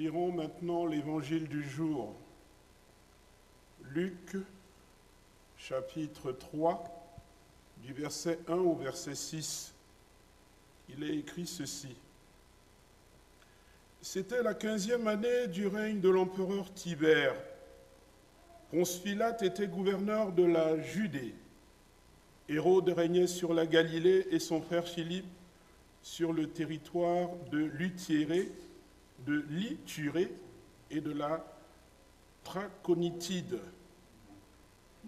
lirons maintenant l'évangile du jour. Luc, chapitre 3, du verset 1 au verset 6. Il est écrit ceci. C'était la 15e année du règne de l'empereur Tibère. Ponce Pilate était gouverneur de la Judée. Hérode régnait sur la Galilée et son frère Philippe sur le territoire de l'Ithurée et de la Trachonitide.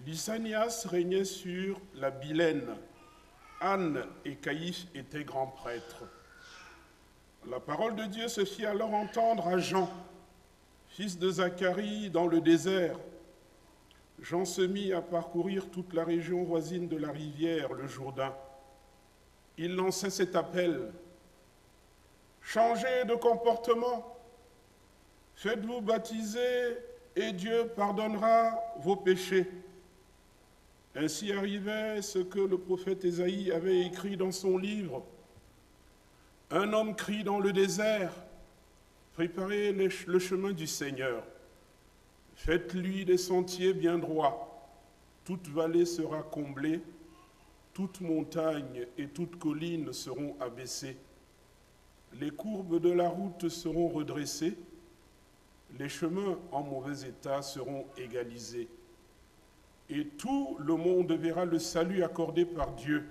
Lysanias régnait sur la Bilène. Anne et Caïphe étaient grands prêtres. La parole de Dieu se fit alors entendre à Jean, fils de Zacharie, dans le désert. Jean se mit à parcourir toute la région voisine de la rivière, le Jourdain. Il lançait cet appel. Changez de comportement, faites-vous baptiser et Dieu pardonnera vos péchés. Ainsi arrivait ce que le prophète Ésaïe avait écrit dans son livre. Un homme crie dans le désert, préparez le chemin du Seigneur. Faites-lui des sentiers bien droits. Toute vallée sera comblée, toute montagne et toute colline seront abaissées. Les courbes de la route seront redressées, les chemins en mauvais état seront égalisés. Et tout le monde verra le salut accordé par Dieu.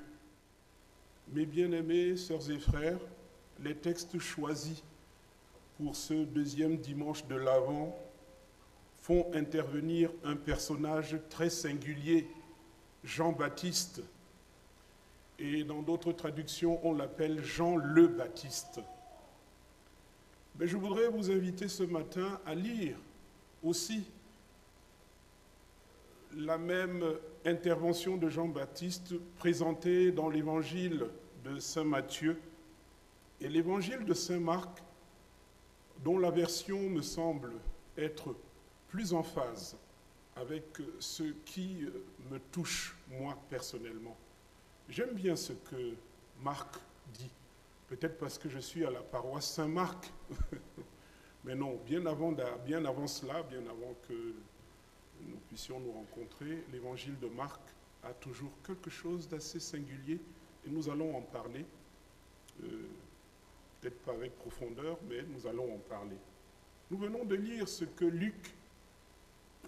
Mes bien-aimés, sœurs et frères, les textes choisis pour ce deuxième dimanche de l'Avent font intervenir un personnage très singulier, Jean-Baptiste. Et dans d'autres traductions, on l'appelle Jean le Baptiste. Mais je voudrais vous inviter ce matin à lire aussi la même intervention de Jean-Baptiste présentée dans l'évangile de saint Matthieu et l'évangile de saint Marc, dont la version me semble être plus en phase avec ce qui me touche moi personnellement. J'aime bien ce que Marc dit, peut-être parce que je suis à la paroisse Saint-Marc, mais non, bien avant cela, bien avant que nous puissions nous rencontrer, l'évangile de Marc a toujours quelque chose d'assez singulier et nous allons en parler, peut-être pas avec profondeur, mais nous allons en parler. Nous venons de lire ce que Luc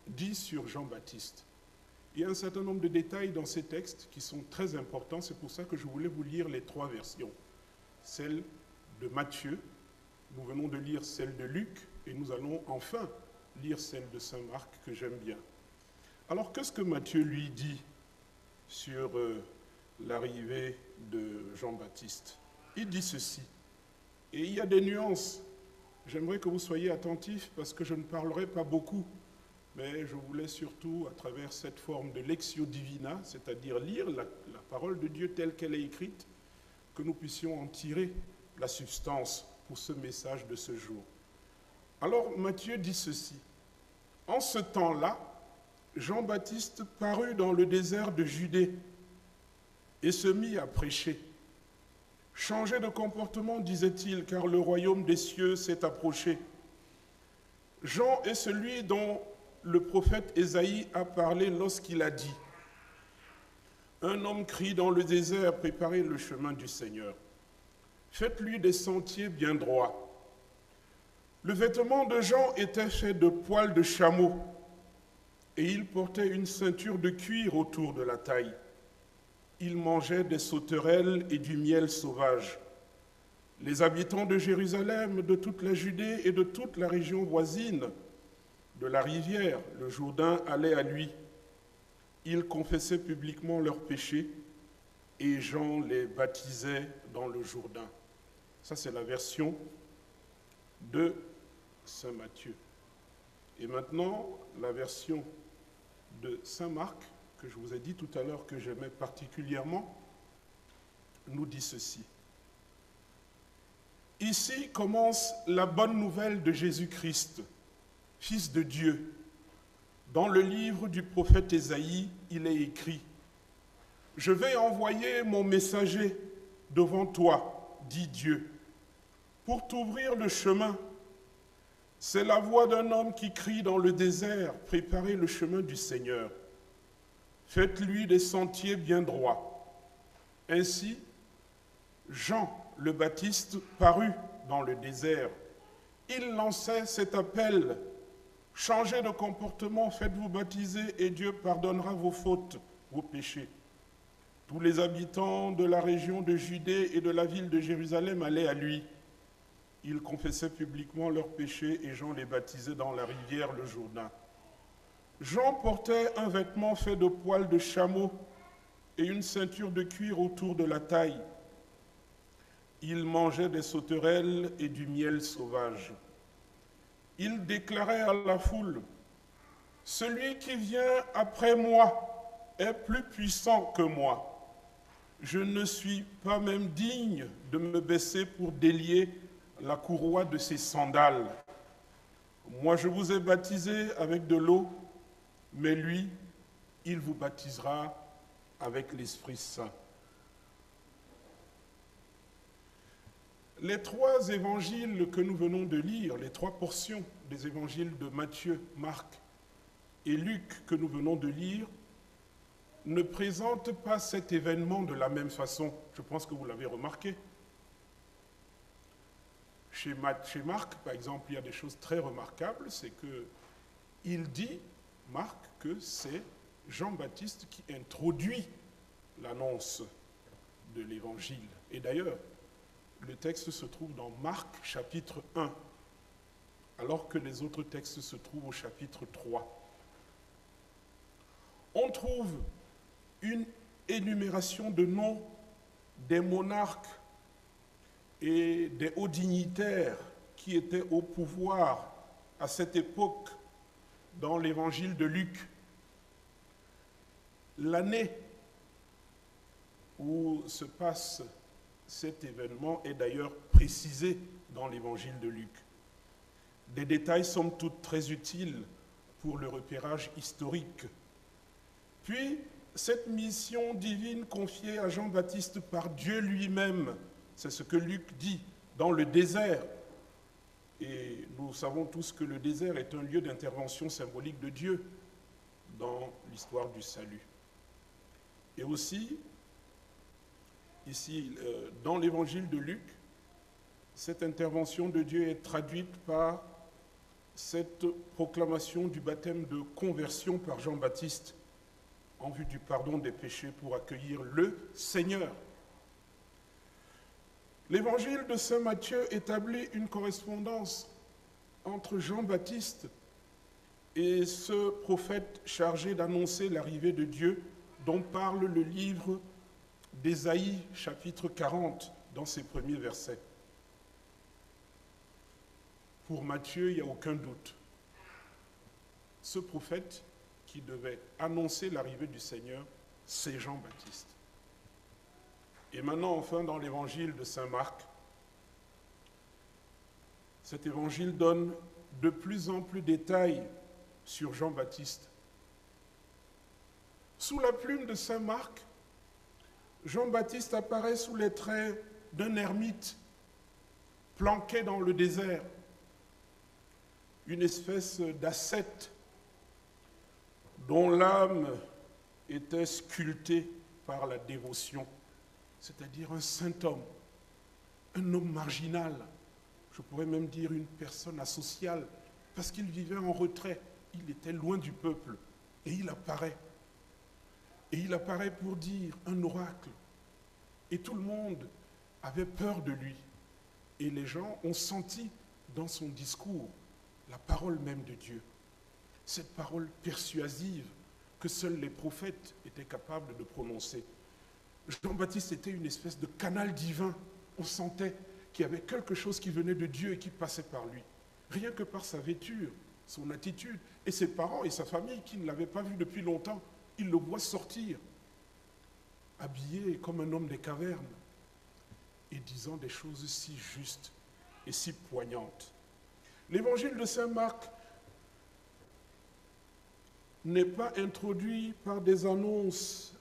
dit sur Jean-Baptiste. Il y a un certain nombre de détails dans ces textes qui sont très importants, c'est pour ça que je voulais vous lire les trois versions. Celle de Matthieu, nous venons de lire celle de Luc, et nous allons enfin lire celle de saint Marc que j'aime bien. Alors qu'est-ce que Matthieu lui dit sur l'arrivée de Jean-Baptiste? Il dit ceci, et il y a des nuances. J'aimerais que vous soyez attentifs parce que je ne parlerai pas beaucoup, mais je voulais surtout, à travers cette forme de lectio divina, c'est-à-dire lire la parole de Dieu telle qu'elle est écrite, que nous puissions en tirer la substance pour ce message de ce jour. Alors Matthieu dit ceci. En ce temps-là, Jean-Baptiste parut dans le désert de Judée et se mit à prêcher. Changez de comportement, disait-il, car le royaume des cieux s'est approché. Jean est celui dont le prophète Ésaïe a parlé lorsqu'il a dit « Un homme crie dans le désert, préparez le chemin du Seigneur. Faites-lui des sentiers bien droits. » Le vêtement de Jean était fait de poils de chameau et il portait une ceinture de cuir autour de la taille. Il mangeait des sauterelles et du miel sauvage. Les habitants de Jérusalem, de toute la Judée et de toute la région voisine de la rivière, le Jourdain, allaient à lui. Ils confessaient publiquement leurs péchés et Jean les baptisait dans le Jourdain. Ça, c'est la version de saint Matthieu. Et maintenant, la version de saint Marc, que je vous ai dit tout à l'heure que j'aimais particulièrement, nous dit ceci. Ici commence la bonne nouvelle de Jésus-Christ, Fils de Dieu. Dans le livre du prophète Ésaïe, il est écrit « Je vais envoyer mon messager devant toi, dit Dieu, pour t'ouvrir le chemin. C'est la voix d'un homme qui crie dans le désert, préparez le chemin du Seigneur. Faites-lui des sentiers bien droits. Ainsi, Jean le Baptiste parut dans le désert. Il lançait cet appel, changez de comportement, faites-vous baptiser et Dieu pardonnera vos fautes, vos péchés. Tous les habitants de la région de Judée et de la ville de Jérusalem allaient à lui. Ils confessaient publiquement leurs péchés et Jean les baptisait dans la rivière le Jourdain. Jean portait un vêtement fait de poils de chameau et une ceinture de cuir autour de la taille. Il mangeait des sauterelles et du miel sauvage. Il déclarait à la foule, « Celui qui vient après moi est plus puissant que moi. Je ne suis pas même digne de me baisser pour délier la courroie de ses sandales. Moi, je vous ai baptisé avec de l'eau, mais lui, il vous baptisera avec l'Esprit Saint. » Les trois évangiles que nous venons de lire, les trois portions des évangiles de Matthieu, Marc et Luc que nous venons de lire, ne présentent pas cet événement de la même façon. Je pense que vous l'avez remarqué. Chez Marc, par exemple, il y a des choses très remarquables, c'est qu'il dit, Marc, que c'est Jean-Baptiste qui introduit l'annonce de l'évangile. Et d'ailleurs, le texte se trouve dans Marc, chapitre 1, alors que les autres textes se trouvent au chapitre 3. On trouve une énumération de noms des monarques et des hauts dignitaires qui étaient au pouvoir à cette époque dans l'évangile de Luc. L'année où se passe cet événement est d'ailleurs précisé dans l'évangile de Luc. Des détails somme toute très utiles pour le repérage historique. Puis, cette mission divine confiée à Jean-Baptiste par Dieu lui-même, c'est ce que Luc dit, dans le désert. Et nous savons tous que le désert est un lieu d'intervention symbolique de Dieu dans l'histoire du salut. Et aussi, ici, dans l'évangile de Luc, cette intervention de Dieu est traduite par cette proclamation du baptême de conversion par Jean-Baptiste en vue du pardon des péchés pour accueillir le Seigneur. L'évangile de saint Matthieu établit une correspondance entre Jean-Baptiste et ce prophète chargé d'annoncer l'arrivée de Dieu dont parle le livre d'Ésaïe, chapitre 40, dans ses premiers versets. Pour Matthieu, il n'y a aucun doute. Ce prophète qui devait annoncer l'arrivée du Seigneur, c'est Jean-Baptiste. Et maintenant, enfin, dans l'évangile de saint Marc, cet évangile donne de plus en plus de détails sur Jean-Baptiste. Sous la plume de saint Marc, Jean-Baptiste apparaît sous les traits d'un ermite planqué dans le désert, une espèce d'ascète dont l'âme était sculptée par la dévotion, c'est-à-dire un saint homme, un homme marginal, je pourrais même dire une personne asociale, parce qu'il vivait en retrait, il était loin du peuple, et il apparaît. Et il apparaît pour dire un oracle. Et tout le monde avait peur de lui. Et les gens ont senti dans son discours la parole même de Dieu. Cette parole persuasive que seuls les prophètes étaient capables de prononcer. Jean-Baptiste était une espèce de canal divin. On sentait qu'il y avait quelque chose qui venait de Dieu et qui passait par lui. Rien que par sa vêture, son attitude, et ses parents et sa famille qui ne l'avaient pas vu depuis longtemps, ils le voient sortir, habillé comme un homme des cavernes, et disant des choses si justes et si poignantes. L'évangile de saint Marc n'est pas introduit par des annonces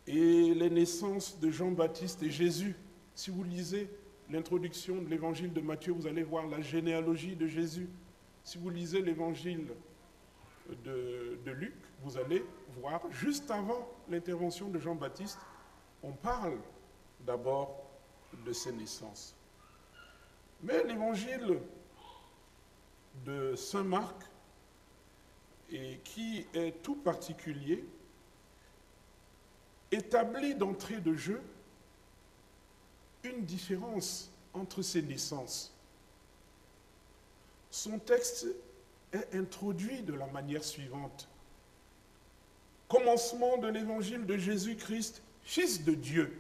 et les naissances de Jean-Baptiste et Jésus. Si vous lisez l'introduction de l'évangile de Matthieu, vous allez voir la généalogie de Jésus. Si vous lisez l'évangile de Luc, vous allez voir, juste avant l'intervention de Jean-Baptiste, on parle d'abord de ses naissances. Mais l'évangile de Saint Marc, et qui est tout particulier, établit d'entrée de jeu une différence entre ces naissances. Son texte est introduit de la manière suivante. Commencement de l'évangile de Jésus-Christ, Fils de Dieu.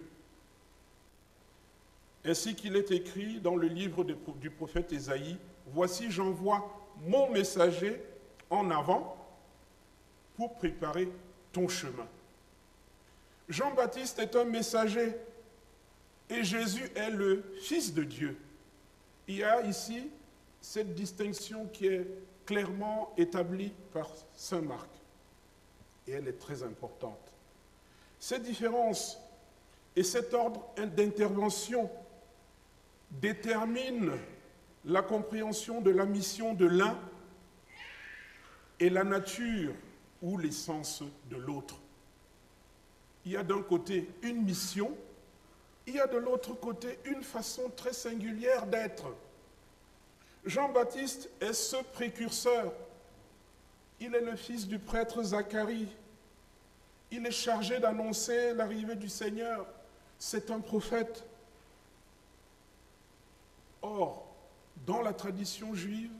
Ainsi qu'il est écrit dans le livre du prophète Ésaïe, « Voici, j'envoie mon messager en avant pour préparer ton chemin. » Jean-Baptiste est un messager et Jésus est le Fils de Dieu. Il y a ici cette distinction qui est clairement établie par saint Marc. Et elle est très importante. Cette différence et cet ordre d'intervention déterminent la compréhension de la mission de l'un et la nature ou l'essence de l'autre. Il y a d'un côté une mission, il y a de l'autre côté une façon très singulière d'être. Jean-Baptiste est ce précurseur. Il est le fils du prêtre Zacharie. Il est chargé d'annoncer l'arrivée du Seigneur. C'est un prophète. Or, dans la tradition juive,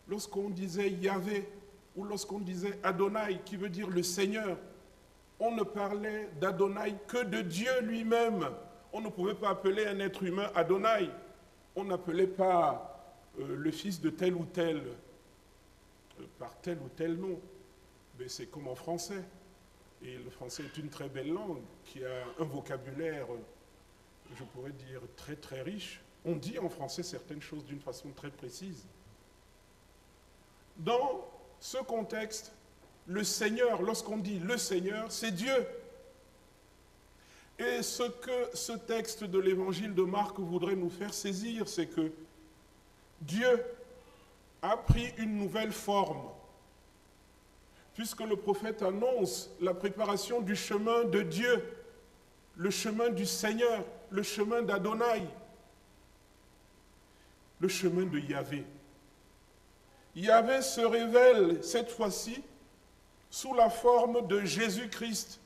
lorsqu'on disait Yahvé ou lorsqu'on disait Adonai, qui veut dire le Seigneur, on ne parlait d'Adonai que de Dieu lui-même. On ne pouvait pas appeler un être humain Adonai. On n'appelait pas le fils de tel ou tel par tel ou tel nom. Mais c'est comme en français. Et le français est une très belle langue qui a un vocabulaire, je pourrais dire, très très riche. On dit en français certaines choses d'une façon très précise. Dans ce contexte, le Seigneur, lorsqu'on dit le Seigneur, c'est Dieu. Et ce que ce texte de l'évangile de Marc voudrait nous faire saisir, c'est que Dieu a pris une nouvelle forme, puisque le prophète annonce la préparation du chemin de Dieu, le chemin du Seigneur, le chemin d'Adonai, le chemin de Yahvé. Yahvé se révèle cette fois-ci sous la forme de Jésus-Christ,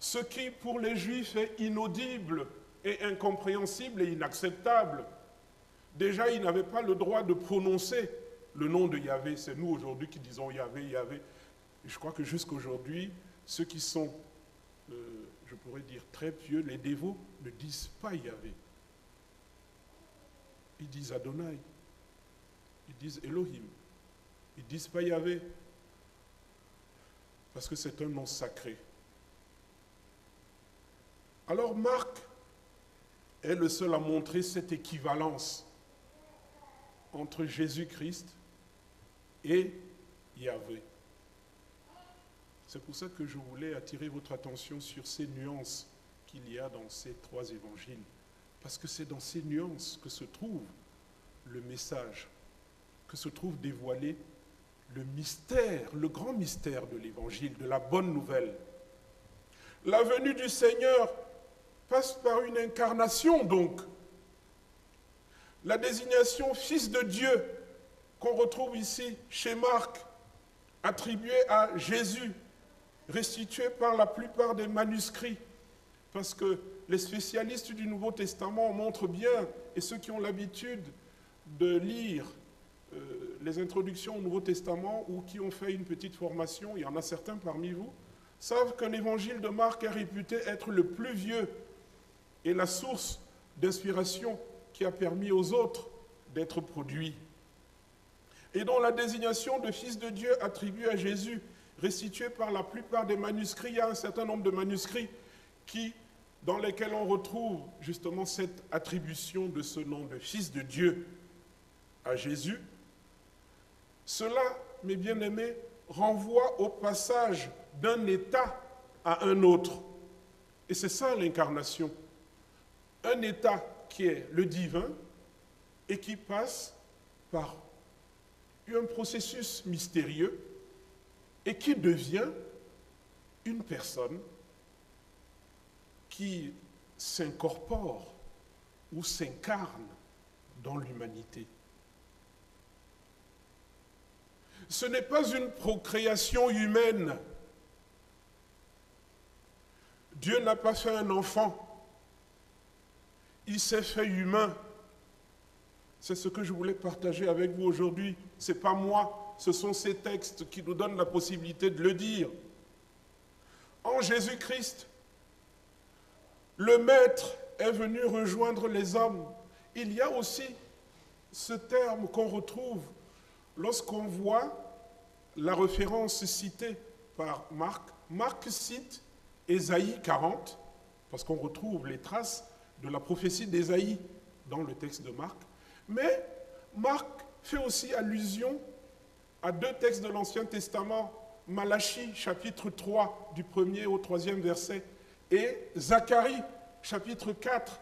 ce qui pour les Juifs est inaudible et incompréhensible et inacceptable. Déjà, ils n'avaient pas le droit de prononcer le nom de Yahvé. C'est nous aujourd'hui qui disons Yahvé, Yahvé. Et je crois que jusqu'aujourd'hui, ceux qui sont, je pourrais dire, très pieux, les dévots, ne disent pas Yahvé. Ils disent Adonai. Ils disent Elohim. Ils ne disent pas Yahvé. Parce que c'est un nom sacré. Alors Marc est le seul à montrer cette équivalence entre Jésus-Christ et Yahvé. C'est pour ça que je voulais attirer votre attention sur ces nuances qu'il y a dans ces trois évangiles. Parce que c'est dans ces nuances que se trouve le message, que se trouve dévoilé le mystère, le grand mystère de l'évangile, de la bonne nouvelle. La venue du Seigneur passe par une incarnation donc. La désignation Fils de Dieu qu'on retrouve ici chez Marc, attribuée à Jésus, restituée par la plupart des manuscrits, parce que les spécialistes du Nouveau Testament montrent bien, et ceux qui ont l'habitude de lire les introductions au Nouveau Testament ou qui ont fait une petite formation, il y en a certains parmi vous, savent que l'évangile de Marc est réputé être le plus vieux et la source d'inspiration qui a permis aux autres d'être produits. Et dont la désignation de Fils de Dieu attribuée à Jésus, restituée par la plupart des manuscrits, il y a un certain nombre de manuscrits dans lesquels on retrouve justement cette attribution de ce nom de Fils de Dieu à Jésus. Cela, mes bien-aimés, renvoie au passage d'un état à un autre. Et c'est ça l'incarnation. Un état qui est le divin et qui passe par un processus mystérieux et qui devient une personne qui s'incorpore ou s'incarne dans l'humanité. Ce n'est pas une procréation humaine. Dieu n'a pas fait un enfant. Il s'est fait humain. C'est ce que je voulais partager avec vous aujourd'hui. Ce n'est pas moi, ce sont ces textes qui nous donnent la possibilité de le dire. En Jésus-Christ, le Maître est venu rejoindre les hommes. Il y a aussi ce terme qu'on retrouve lorsqu'on voit la référence citée par Marc. Marc cite Ésaïe 40, parce qu'on retrouve les traces de la prophétie d'Ésaïe dans le texte de Marc. Mais Marc fait aussi allusion à deux textes de l'Ancien Testament, Malachie, chapitre 3, du 1er au 3e verset, et Zacharie, chapitre 4,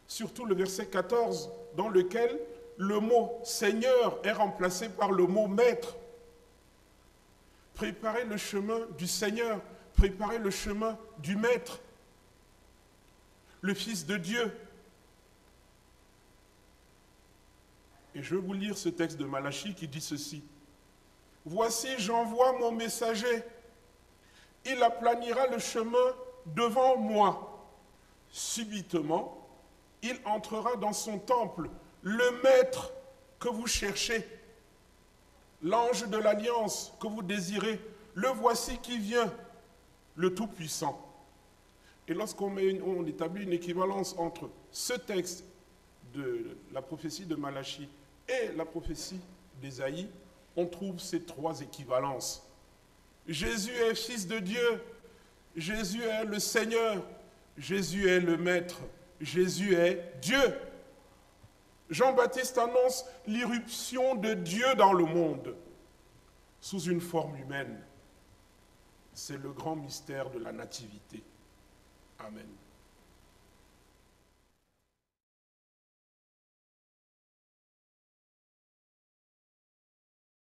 surtout le verset 14, dans lequel le mot Seigneur est remplacé par le mot Maître. Préparez le chemin du Seigneur, préparez le chemin du Maître, le Fils de Dieu. Et je vais vous lire ce texte de Malachie qui dit ceci. « Voici, j'envoie mon messager. Il aplanira le chemin devant moi. Subitement, il entrera dans son temple, le Maître que vous cherchez, l'ange de l'alliance que vous désirez, le voici qui vient, le Tout-Puissant. » Et lorsqu'on établit une équivalence entre ce texte de la prophétie de Malachie et la prophétie d'Ésaïe, on trouve ces trois équivalences. Jésus est Fils de Dieu, Jésus est le Seigneur, Jésus est le Maître, Jésus est Dieu. Jean-Baptiste annonce l'irruption de Dieu dans le monde sous une forme humaine. C'est le grand mystère de la nativité. Amen.